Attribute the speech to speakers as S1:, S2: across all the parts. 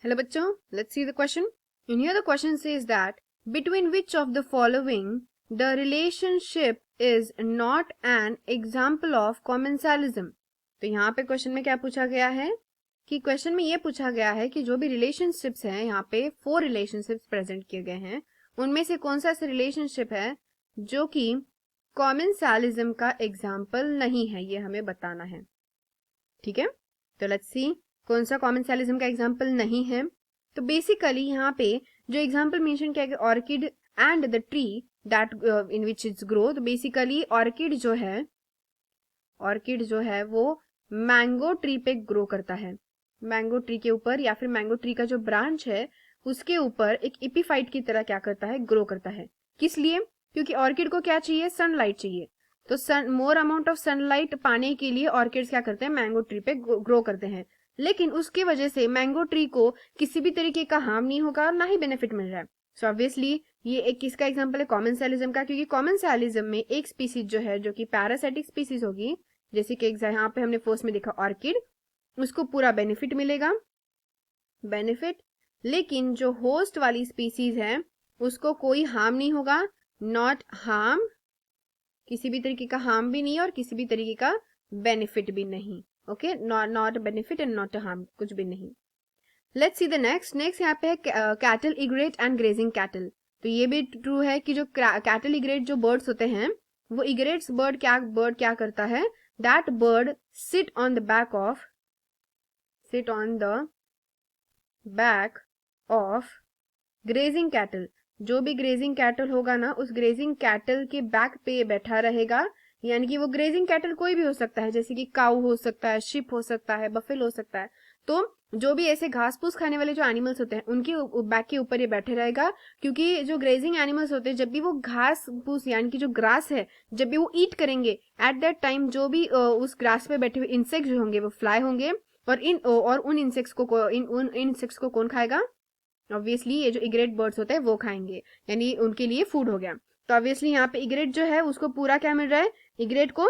S1: Hello बच्चों, let's see the question. In here the question says that between which of the following the relationship is not an example of commensalism. तो यहाँ पे question में क्या पूछा गया है कि क्वेश्चन में ये पूछा गया है कि जो भी रिलेशनशिप्स हैं, यहाँ पे 4 रिलेशनशिप्स प्रेजेंट किए गए हैं, उनमें से कौन सा ऐसा रिलेशनशिप है जो कि कॉमेंसालिज्म का एग्जाम्पल नहीं है, ये हमें बताना है. ठीक है, तो लेट्स सी कौन सा कॉमेंसालिज्म का एग्जाम्पल नहीं है. तो बेसिकली यहाँ पे जो एग्जाम्पल मेंशन किया गया orchid and the tree that in which it's grow. तो बेसिकली ऑर्किड जो है वो मैंगो ट्री पे ग्रो करता है. मैंगो ट्री के ऊपर या फिर मैंगो ट्री का जो ब्रांच है उसके ऊपर एक एपिफाइट की तरह क्या करता है, ग्रो करता है. किस लिए? क्योंकि ऑर्किड को क्या चाहिए, सनलाइट चाहिए. तो मोर अमाउंट ऑफ सनलाइट पाने के लिए ऑर्किड्स क्या करते हैं, मैंगो ट्री पे ग्रो करते हैं. लेकिन उसकी वजह से मैंगो ट्री को किसी भी तरीके का हार्म नहीं होगा और ना ही बेनिफिट मिल रहा है. सो ऑब्वियसली ये एक किसका एग्जांपल है, कॉमेंसालिज्म का. क्योंकि कॉमेंसालिज्म में एक स्पीसीज जो है जो कि पैरासाइटिक स्पीसीज होगी, जैसे कि यहाँ पे हमने फर्स्ट में देखा ऑर्किड, उसको पूरा बेनिफिट मिलेगा, बेनिफिट. लेकिन जो होस्ट वाली स्पीसीज है उसको कोई हार्म नहीं होगा, नॉट हार्म, किसी भी तरीके का हार्म भी नहीं और किसी भी तरीके का बेनिफिट भी नहीं. Okay, not benefit and not harm, कुछ भी नहीं. Let's see the next. यहाँ पे है cattle egret and grazing cattle. तो ये भी ट्रू है कि जो कैटल इग्रेट जो बर्ड्स होते हैं, वो इग्रेट्स बर्ड क्या करता है, that bird sit on the back of grazing cattle. जो भी ग्रेजिंग कैटल होगा ना, उस ग्रेजिंग कैटल के बैक पे बैठा रहेगा. यानी कि वो ग्रेजिंग कैटल कोई भी हो सकता है, जैसे कि काऊ हो सकता है, शिप हो सकता है, बफेल हो सकता है. तो जो भी ऐसे घास फूस खाने वाले जो एनिमल्स होते हैं उनके बैक के ऊपर ये बैठे रहेगा. क्योंकि जो ग्रेजिंग एनिमल्स होते हैं, जब भी वो घास फूस यानी कि जो ग्रास है, जब भी वो ईट करेंगे, एट दैट टाइम जो भी उस ग्रास पे बैठे हुए इंसेक्ट जो होंगे वो फ्लाई होंगे. और उन इंसेक्ट्स को कौन खाएगा, ऑब्वियसली ये जो इग्रेट बर्ड्स होते हैं वो खाएंगे, यानी उनके लिए फूड हो गया. तो ऑब्वियसली यहाँ पे इग्रेट जो है उसको पूरा क्या मिल रहा है, इग्रेट को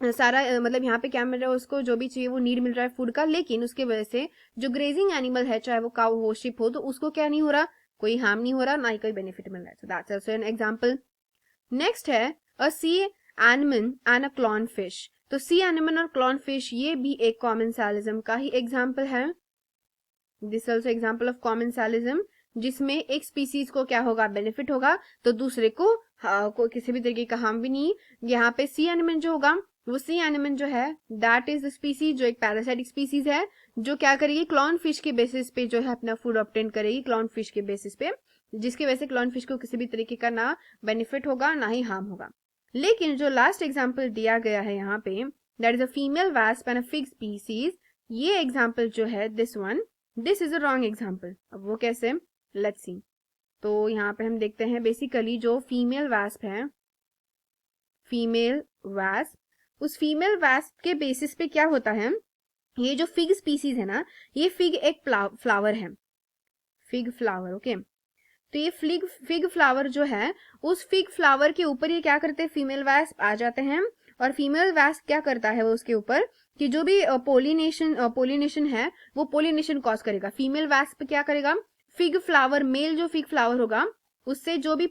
S1: सारा मतलब यहाँ पे क्या मिल रहा है, उसको जो भी चाहिए वो नीड मिल रहा है फूड का. लेकिन उसके वजह से जो ग्रेजिंग एनिमल है, चाहे वो काऊ हो, शिप हो, तो उसको क्या नहीं हो रहा, कोई हार्म नहीं हो रहा, ना ही कोई बेनिफिट मिल रहा है. So that's also an example. Next है a sea animal and a clown fish. तो सी एनिमल और क्लॉन फिश ये भी एक कॉमेंसालिज्म का ही एग्जाम्पल है. This also example of commensalism, जिसमें एक स्पीसीज को क्या होगा, बेनिफिट होगा, तो दूसरे को किसी भी तरीके का हार्म भी नहीं. यहाँ पे सी एनिमल जो होगा, वो सी एनिमल जो है दैट इज स्पीसीज जो एक पैरासाइटिक स्पीसीज है, जो क्या करेगी, क्लॉन फिश के बेसिस पे जो है अपना फूड ऑब्टेन करेगी, क्लॉन फिश के बेसिस पे, जिसकी वजह से क्लॉन फिश को किसी भी तरीके का ना बेनिफिट होगा ना ही हार्म होगा. लेकिन जो लास्ट एग्जाम्पल दिया गया है यहाँ पे, that is a female wasp and a fig species, ये एग्जाम्पल जो है this is a wrong example. अब वो कैसे, लेट्स सी. तो यहाँ पे हम देखते हैं बेसिकली जो फीमेल वास्प है, फीमेल वास्प, उस फीमेल वास्प के बेसिस पे क्या होता है, ये जो फिग स्पीसीज है ना, ये फिग एक फ्लावर है, फिग फ्लावर. ओके, तो ये फिग फ्लावर जो है, उस फिग फ्लावर के ऊपर ये क्या करते हैं, फीमेल वास्प आ जाते हैं. और फीमेल वास्प क्या करता है, वो उसके ऊपर कि जो भी पोलिनेशन है वो पोलिनेशन कॉज करेगा. फीमेल वास्प क्या करेगा, फिग फ्लावर, मेल जो फिग फ्लावर होगा उससे जो भी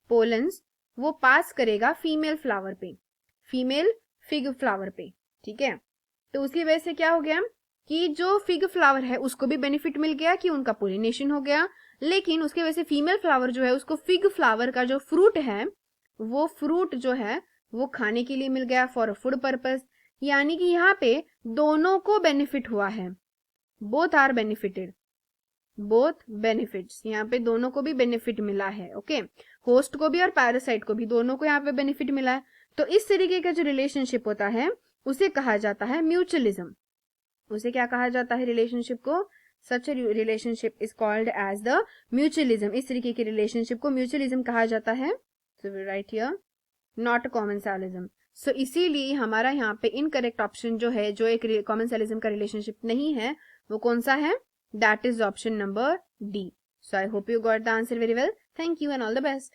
S1: पोलन्स वो पास करेगा फीमेल फ्लावर पे, फीमेल फिग फ्लावर पे. ठीक है, तो उसकी वजह से क्या हो गया कि जो फिग फ्लावर है उसको भी बेनिफिट मिल गया कि उनका पोलिनेशन हो गया. लेकिन उसकी वजह से फीमेल फ्लावर जो है उसको फिग फ्लावर का जो फ्रूट है, वो फ्रूट जो है वो खाने के लिए मिल गया फॉर फूड पर्पस. यानी कि यहाँ पे दोनों को बेनिफिट हुआ है, both are benefited, both benefits, यहाँ पे दोनों को भी बेनिफिट मिला है. ओके, होस्ट को भी और पैरासाइट को भी, दोनों को यहाँ पे बेनिफिट मिला है. तो इस तरीके का जो रिलेशनशिप होता है उसे कहा जाता है म्यूचुअलिज्म. उसे क्या कहा जाता है, रिलेशनशिप को, such relationship is called as the mutualism. इस तरीके के रिलेशनशिप को म्यूचुअलिज्म कहा जाता है. So right here not commensalism. सो इसीलिए हमारा यहाँ पे इनकरेक्ट ऑप्शन जो है, जो एक कॉमेंसालिज्म का रिलेशनशिप नहीं है, वो कौन सा है, that is option number D. So I hope you got the answer very well. Thank you and all the best.